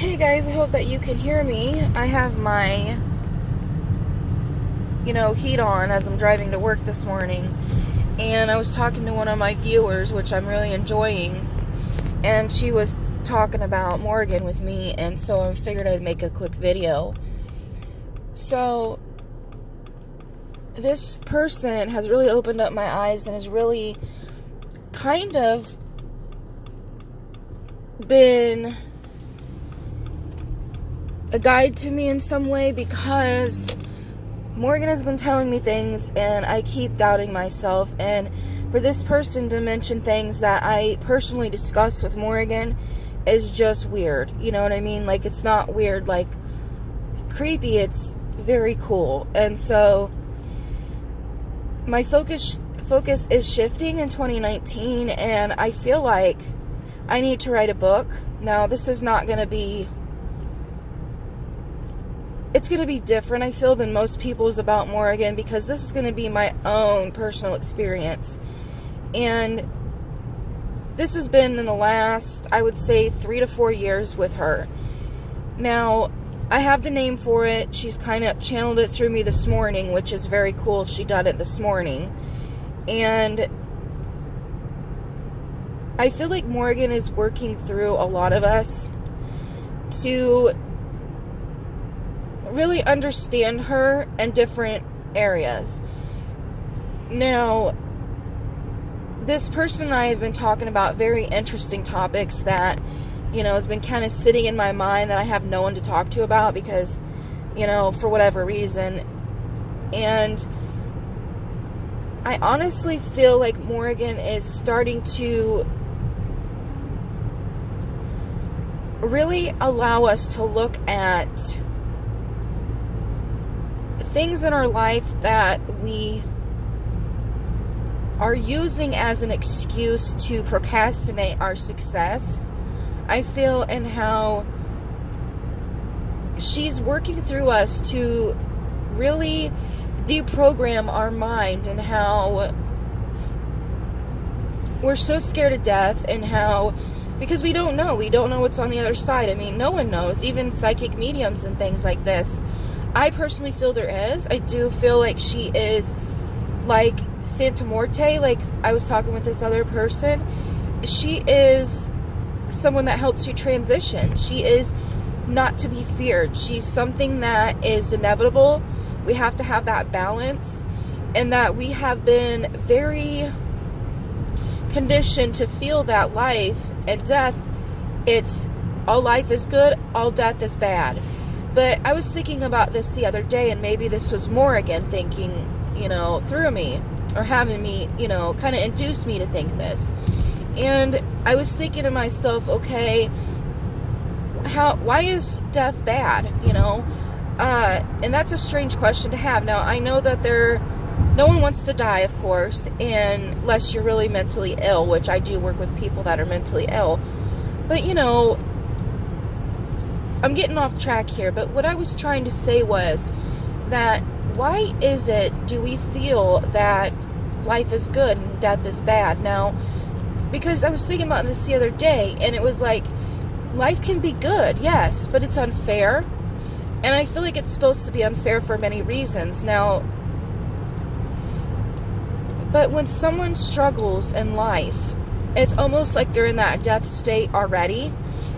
Hey guys, I hope that you can hear me. I have my, heat on as I'm driving to work this morning. And I was talking to one of my viewers, which I'm really enjoying. And she was talking about Morrigan with me, and so I figured I'd make a quick video. So, this person has really opened up my eyes and has really kind of been a guide to me in some way, because Morgan has been telling me things and I keep doubting myself, and for this person to mention things that I personally discuss with Morgan is just weird. You know what I mean? Like, it's not weird like creepy, it's very cool. And so my focus is shifting in 2019, and I feel like I need to write a book. Now, this is not going to be, it's going to be different, I feel, than most people's about Morrigan, because this is going to be my own personal experience. And this has been in the last, I would say, 3 to 4 years with her. Now, I have the name for it. She's kind of channeled it through me this morning, which is very cool. She did it this morning. And I feel like Morrigan is working through a lot of us to really understand her in different areas. Now, this person and I have been talking about very interesting topics that, has been kind of sitting in my mind that I have no one to talk to about because, for whatever reason. And I honestly feel like Morrigan is starting to really allow us to look at things in our life that we are using as an excuse to procrastinate our success, I feel, and how she's working through us to really deprogram our mind, and how we're so scared of death, and how, because we don't know what's on the other side. I mean, no one knows, even psychic mediums and things like this. I personally feel there is. I do feel like she is like Santa Morte, like I was talking with this other person. She is someone that helps you transition. She is not to be feared. She's something that is inevitable. We have to have that balance, and that we have been very conditioned to feel that life and death, it's all life is good, all death is bad. But I was thinking about this the other day, and maybe this was Morrigan thinking, through me, or having me, kind of induce me to think this. And I was thinking to myself, okay, why is death bad, and that's a strange question to have. Now, I know that no one wants to die, of course, unless you're really mentally ill, which I do work with people that are mentally ill. But, I'm getting off track here, but what I was trying to say was that why do we feel that life is good and death is bad? Now, because I was thinking about this the other day, and it was like, life can be good, yes, but it's unfair. And I feel like it's supposed to be unfair for many reasons. Now, but when someone struggles in life, it's almost like they're in that death state already.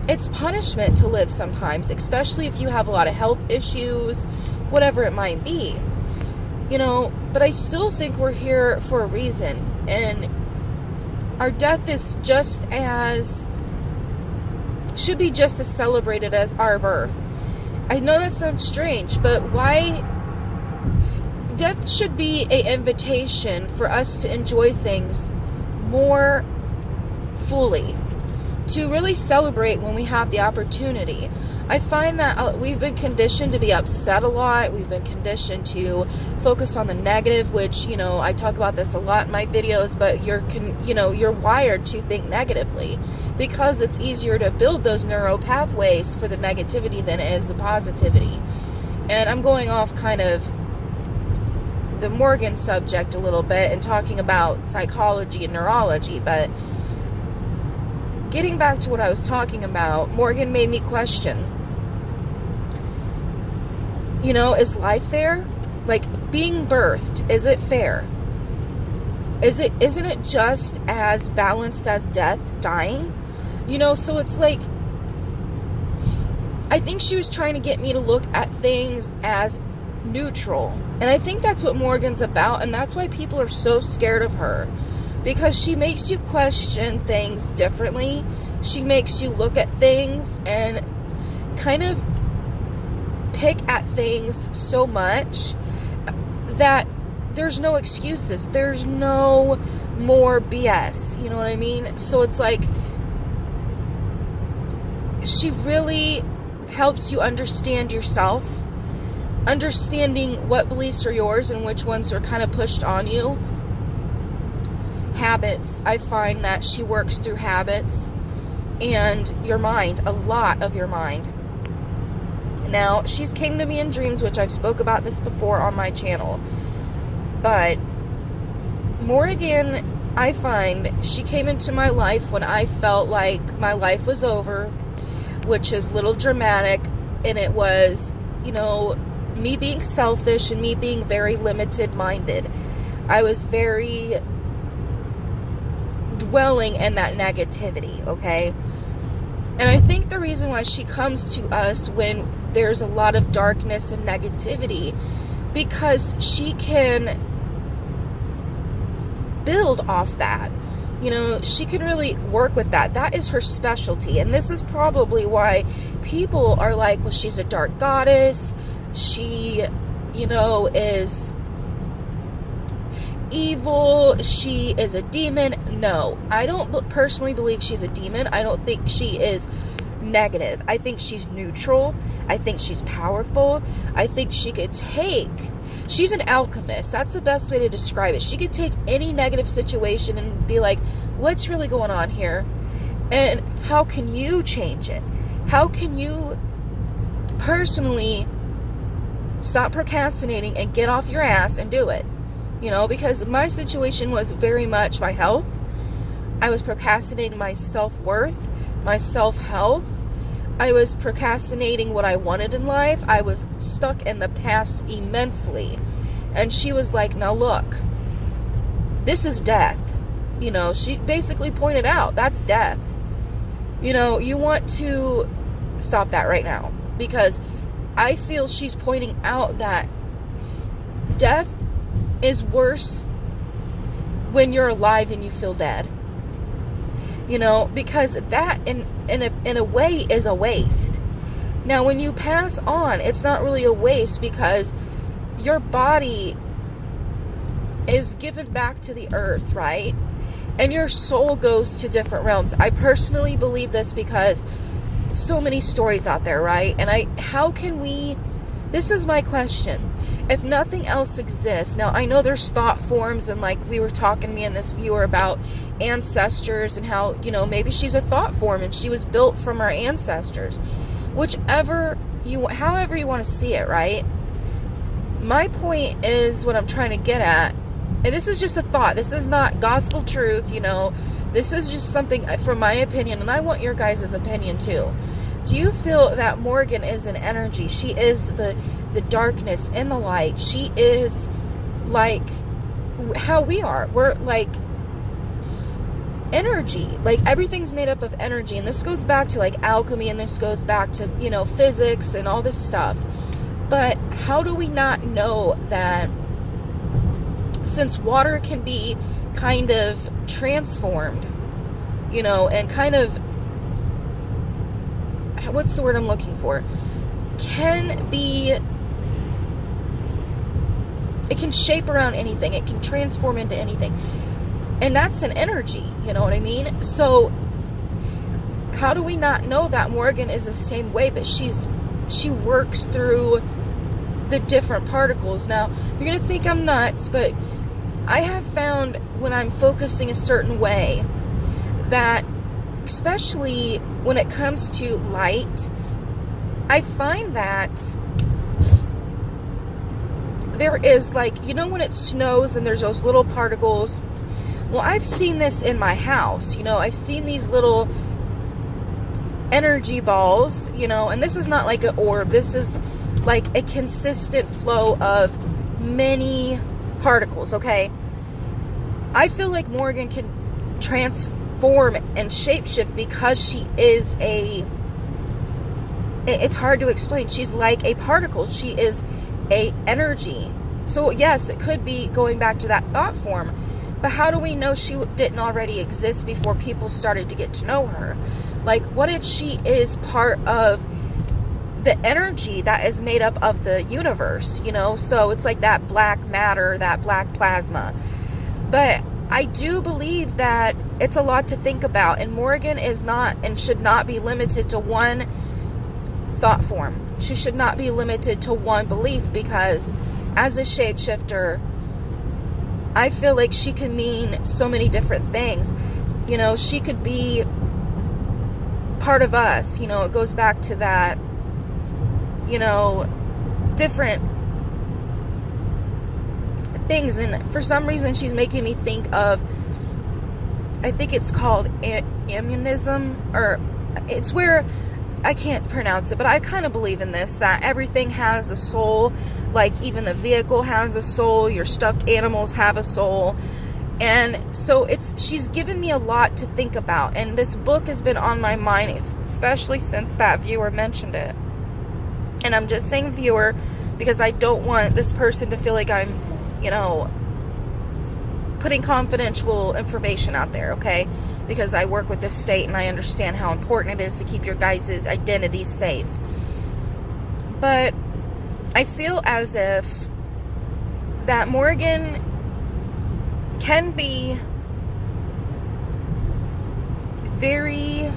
It's punishment to live sometimes, especially if you have a lot of health issues, whatever it might be. But I still think we're here for a reason. And our death is should be just as celebrated as our birth. I know that sounds strange, but why? Death should be an invitation for us to enjoy things more fully, to really celebrate when we have the opportunity. I find that we've been conditioned to be upset a lot. We've been conditioned to focus on the negative, which, I talk about this a lot in my videos, but you're wired to think negatively because it's easier to build those neural pathways for the negativity than it is the positivity. And I'm going off kind of the Morgan subject a little bit and talking about psychology and neurology, but getting back to what I was talking about, Morgan made me question, you know, is life fair? Like, being birthed, is it fair? Isn't it just as balanced as death, dying? You know, so it's like, I think she was trying to get me to look at things as neutral. And I think that's what Morgan's about, and that's why people are so scared of her. Because she makes you question things differently. She makes you look at things and kind of pick at things so much that there's no excuses. There's no more BS. You know what I mean? So it's like, she really helps you understand yourself, understanding what beliefs are yours and which ones are kind of pushed on you. Habits. I find that she works through habits and your mind, a lot of your mind. Now, she's came to me in dreams, which I've spoke about this before on my channel. But Morrigan, I find she came into my life when I felt like my life was over, which is a little dramatic, and it was, you know, me being selfish and me being very limited-minded. I was very dwelling in that negativity, okay? And I think the reason why she comes to us when there's a lot of darkness and negativity, because she can build off that. You know, she can really work with that. That is her specialty. And this is probably why people are like, well, she's a dark goddess. She, you know, is evil. She is a demon. No, I don't personally believe she's a demon. I don't think she is negative. I think she's neutral. I think she's powerful. I think she could take... She's an alchemist. That's the best way to describe it. She could take any negative situation and be like, what's really going on here? And how can you change it? How can you personally stop procrastinating and get off your ass and do it? You know, because my situation was very much my health. I was procrastinating my self-worth, my self-health. I was procrastinating what I wanted in life. I was stuck in the past immensely. And she was like, now look, this is death. You know, she basically pointed out, that's death. You know, you want to stop that right now. Because I feel she's pointing out that death is worse when you're alive and you feel dead. You know, because that in a way is a waste. Now, when you pass on, it's not really a waste because your body is given back to the earth, right? And your soul goes to different realms. I personally believe this because so many stories out there, right? And how can we, this is my question. If nothing else exists, now I know there's thought forms, and like we were talking, me and this viewer, about ancestors and how, you know, maybe she's a thought form and she was built from our ancestors. However you want to see it, right? My point is, what I'm trying to get at, and this is just a thought, this is not gospel truth, you know, this is just something from my opinion, and I want your guys' opinion too. Do you feel that Morgan is an energy? She is the darkness and the light. She is like how we are. We're like energy. Like, everything's made up of energy. And this goes back to like alchemy, and this goes back to, you know, physics and all this stuff. But how do we not know that since water can be kind of transformed, you know, and kind of, what's the word I'm looking for? It can shape around anything. It can transform into anything. And that's an energy, you know what I mean? So how do we not know that Morgan is the same way, but she works through the different particles. Now, you're going to think I'm nuts, but I have found when I'm focusing a certain way that, especially when it comes to light, I find that there is, like, you know when it snows and there's those little particles? Well, I've seen this in my house. You know, I've seen these little energy balls, you know, and this is not like an orb. This is like a consistent flow of many particles, okay? I feel like Morrigan can transform and shapeshift because she is it's hard to explain. She's like a particle. She is a energy. So yes, it could be going back to that thought form, but how do we know she didn't already exist before people started to get to know her? Like, what if she is part of the energy that is made up of the universe, you know? So it's like that black matter, that black plasma. But I do believe that it's a lot to think about, and Morrigan is not and should not be limited to one thought form. She should not be limited to one belief, because as a shapeshifter, I feel like she can mean so many different things. You know, she could be part of us. You know, it goes back to that, you know, different things. And for some reason, she's making me think of, I think it's called immunism, or it's where, I can't pronounce it, but I kind of believe in this, that everything has a soul. Like, even the vehicle has a soul, your stuffed animals have a soul. And so she's given me a lot to think about, and this book has been on my mind, especially since that viewer mentioned it. And I'm just saying viewer because I don't want this person to feel like I'm, you know, putting confidential information out there, okay? Because I work with this state and I understand how important it is to keep your guys' identities safe. But I feel as if that Morrigan can be very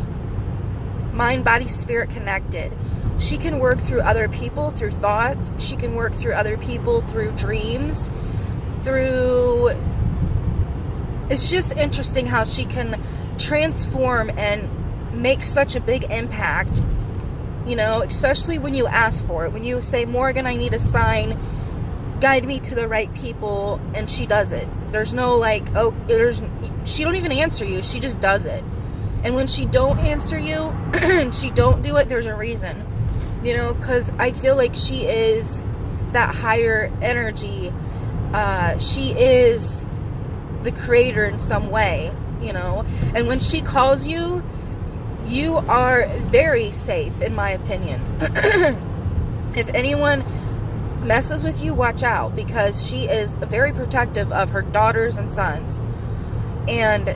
mind, body, spirit connected. She can work through other people, through thoughts. She can work through other people through dreams, through... It's just interesting how she can transform and make such a big impact, you know, especially when you ask for it. When you say, Morrigan, I need a sign, guide me to the right people, and she does it. There's no like, oh, she don't even answer you, she just does it. And when she don't answer you, and she don't do it, there's a reason, you know, because I feel like she is that higher energy. She is the creator in some way, you know, and when she calls you, you are very safe, in my opinion. If anyone messes with you, watch out, because she is very protective of her daughters and sons, and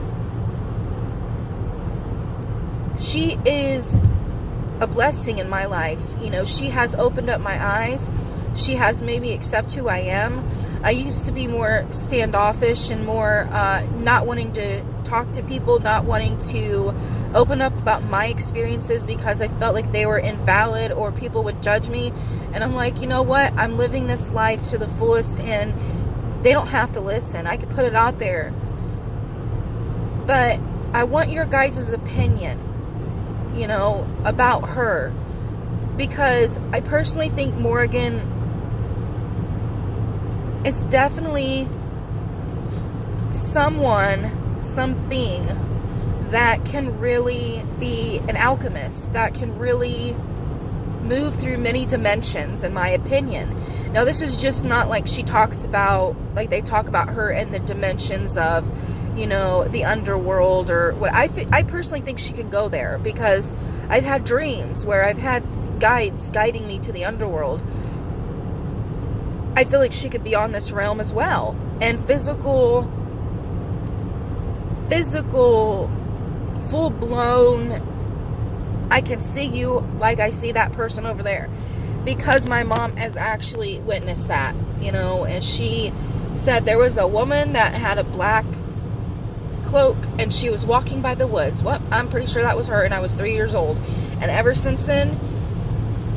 she is a blessing in my life. You know, she has opened up my eyes. She has made me accept who I am. I used to be more standoffish and more not wanting to talk to people, not wanting to open up about my experiences because I felt like they were invalid or people would judge me. And I'm like, you know what? I'm living this life to the fullest, and they don't have to listen. I could put it out there. But I want your guys' opinion, you know, about her. Because I personally think Morrigan is definitely something that can really be an alchemist, that can really move through many dimensions, in my opinion. Now, this is just not like she talks about, like they talk about her in the dimensions of, you know, the underworld or what. I personally think she can go there, because I've had dreams where I've had guides guiding me to the underworld. I feel like she could be on this realm as well. And physical, full-blown, I can see you like I see that person over there. Because my mom has actually witnessed that, you know, and she said there was a woman that had a black cloak and she was walking by the woods. Well, I'm pretty sure that was her, and I was 3 years old. And ever since then,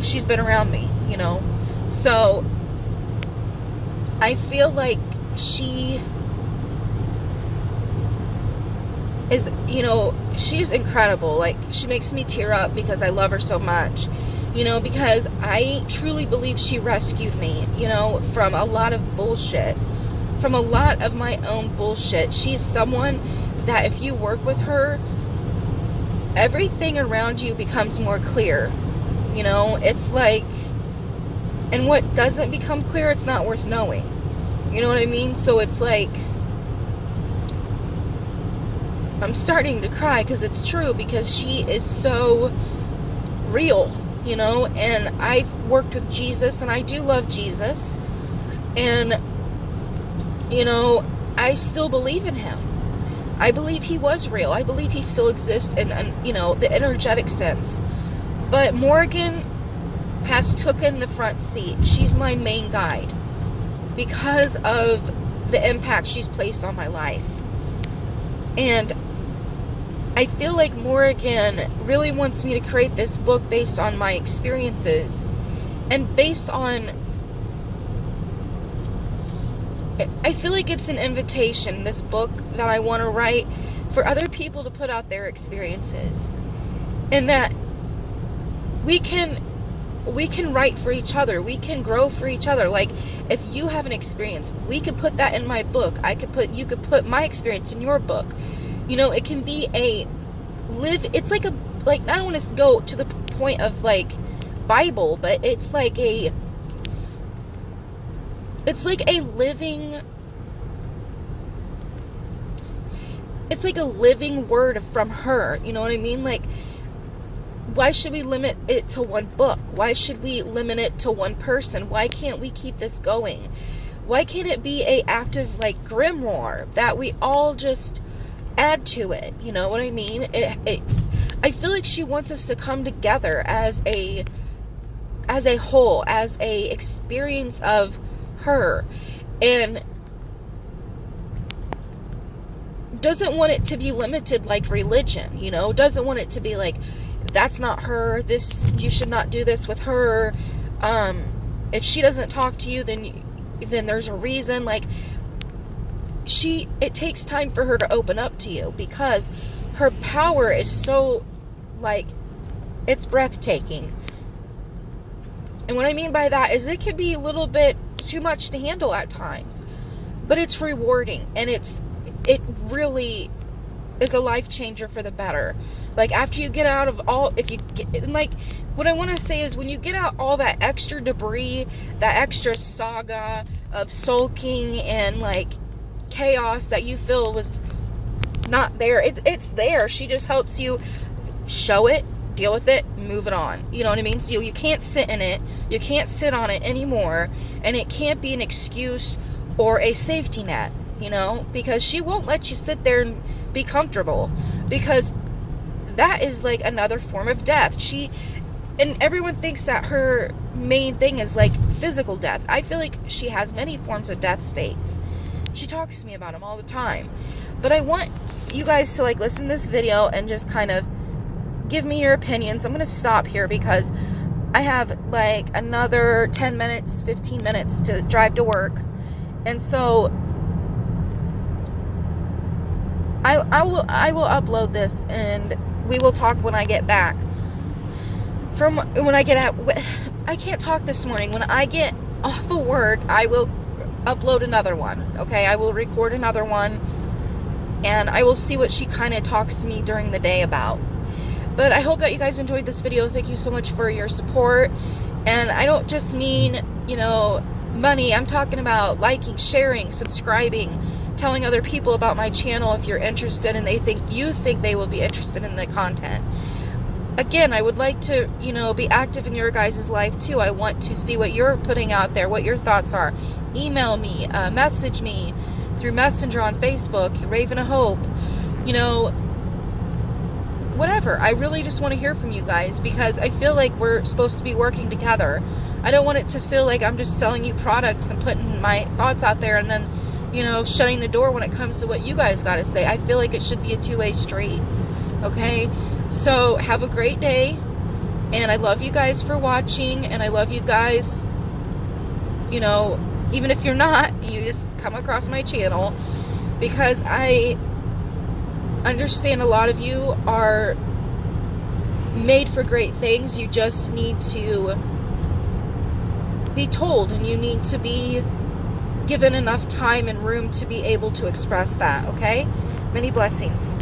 she's been around me, you know. So I feel like she is, you know, she's incredible. Like, she makes me tear up because I love her so much, you know, because I truly believe she rescued me, you know, from a lot of bullshit, from a lot of my own bullshit. She's someone that if you work with her, everything around you becomes more clear. You know, it's like, and what doesn't become clear, it's not worth knowing. You know what I mean? So it's like, I'm starting to cry because it's true, because she is so real, you know, and I've worked with Jesus, and I do love Jesus, and, you know, I still believe in him. I believe he was real. I believe he still exists in, you know, the energetic sense. But Morrigan has taken the front seat. She's my main guide because of the impact she's placed on my life. And I feel like Morrigan really wants me to create this book based on my experiences, and based on, I feel like it's an invitation, this book that I want to write, for other people to put out their experiences, and that we can write for each other, we can grow for each other. Like, if you have an experience, we could put that in my book. You could put my experience in your book. You know, it can be it's like I don't want to go to the point of like Bible, but it's like a living word from her. You know what I mean? Like, why should we limit it to one book? Why should we limit it to one person? Why can't we keep this going? Why can't it be a active, like, grimoire that we all just add to it? You know what I mean? I feel like she wants us to come together as a whole, as a experience of her, and doesn't want it to be limited like religion, you know? Doesn't want it to be like, that's not her, you should not do this with her. If she doesn't talk to you, then there's a reason. Like, it takes time for her to open up to you, because her power is so, like, it's breathtaking. And what I mean by that is it can be a little bit too much to handle at times, but it's rewarding, and it really is a life changer for the better. Like, after you get out of what I want to say is, when you get out all that extra debris, that extra saga of sulking and like chaos that you feel was not there, it's there. She just helps you show it, deal with it, move it on. You know what I mean? So you can't sit in it, you can't sit on it anymore, and it can't be an excuse or a safety net, you know, because she won't let you sit there and be comfortable, because that is like another form of death. And everyone thinks that her main thing is like physical death. I feel like she has many forms of death states. She talks to me about them all the time. But I want you guys to like listen to this video and just kind of give me your opinions. I'm going to stop here because I have like another 10 minutes, 15 minutes to drive to work. And so I will upload this, and we will talk when I get back. I can't talk this morning. When I get off of work, I will upload another one. Okay, I will record another one, and I will see what she kind of talks to me during the day about. But I hope that you guys enjoyed this video. Thank you so much for your support. And I don't just mean, you know, money. I'm talking about liking, sharing, subscribing, telling other people about my channel if you're interested and you think they will be interested in the content. Again, I would like to, you know, be active in your guys' life too. I want to see what you're putting out there, what your thoughts are. Email me, message me through Messenger on Facebook, Raven of Hope, you know, whatever. I really just want to hear from you guys, because I feel like we're supposed to be working together. I don't want it to feel like I'm just selling you products and putting my thoughts out there and then, you know, shutting the door when it comes to what you guys got to say. I feel like it should be a two-way street. Okay? So, have a great day. And I love you guys for watching. And I love you guys, you know, even if you're not, you just come across my channel. Because I understand a lot of you are made for great things. You just need to be told, and you need to be given enough time and room to be able to express that, okay? Many blessings.